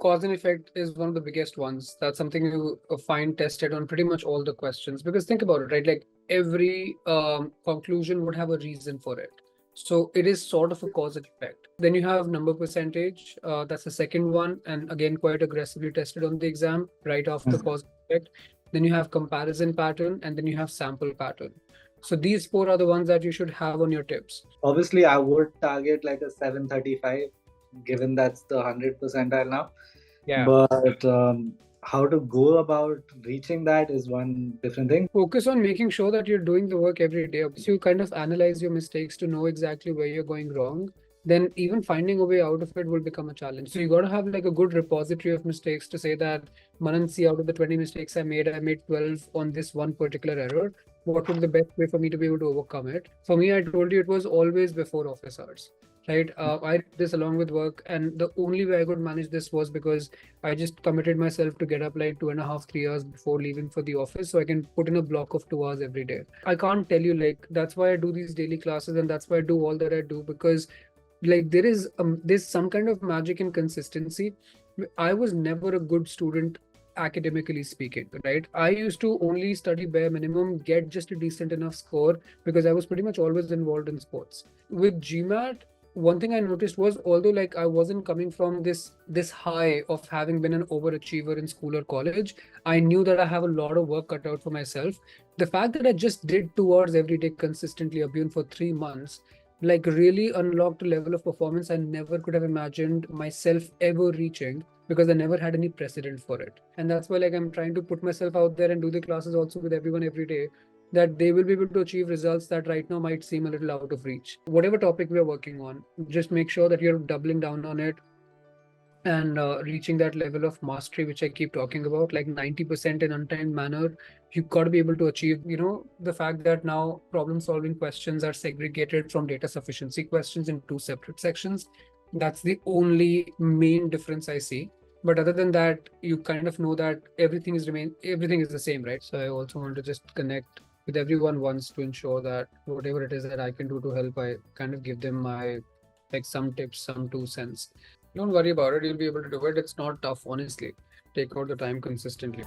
Cause and effect is one of the biggest ones. That's something you find tested on pretty much all the questions. Because think about it, right? Like every conclusion would have a reason for it. So it is sort of a cause and effect. Then you have number percentage. That's the second one. And again, quite aggressively tested on the exam right after cause and effect. Then you have comparison pattern, and then you have sample pattern. So these four are the ones that you should have on your tips. Obviously, I would target like a 735, given that's the 100 percentile now. Yeah. But how to go about reaching that is one different thing. Focus on making sure that you're doing the work every day. So you kind of analyze your mistakes to know exactly where you're going wrong. Then even finding a way out of it will become a challenge. So you got to have like a good repository of mistakes to say that, Manan, see, out of the 20 mistakes I made 12 on this one particular error. What would be the best way for me to be able to overcome it? For me, I told you it was always before office hours. Right. I did this along with work, and the only way I could manage this was because I just committed myself to get up like 2.5, 3 hours before leaving for the office, so I can put in a block of 2 hours every day. I can't tell you, like, that's why I do these daily classes, and that's why I do all that I do, because like there's some kind of magic in consistency. I was never a good student academically speaking, right? I used to only study bare minimum, get just a decent enough score, because I was pretty much always involved in sports. With GMAT, one thing I noticed was, although like I wasn't coming from this high of having been an overachiever in school or college, I knew that I have a lot of work cut out for myself. The fact that I just did 2 hours every day consistently, Abhyun, for 3 months, like really unlocked a level of performance I never could have imagined myself ever reaching, because I never had any precedent for it. And that's why like I'm trying to put myself out there and do the classes also with everyone every day, that they will be able to achieve results that right now might seem a little out of reach. Whatever topic we are working on, just make sure that you're doubling down on it and reaching that level of mastery, which I keep talking about, like 90% in untimed manner. You've got to be able to achieve, the fact that now problem solving questions are segregated from data sufficiency questions in two separate sections. That's the only main difference I see. But other than that, you kind of know that everything is the same, right? So I also want to just connect with everyone once to ensure that whatever it is that I can do to help, I kind of give them my like some tips, some 2 cents. Don't worry about it. You'll be able to do it. It's not tough, honestly. Take out the time consistently.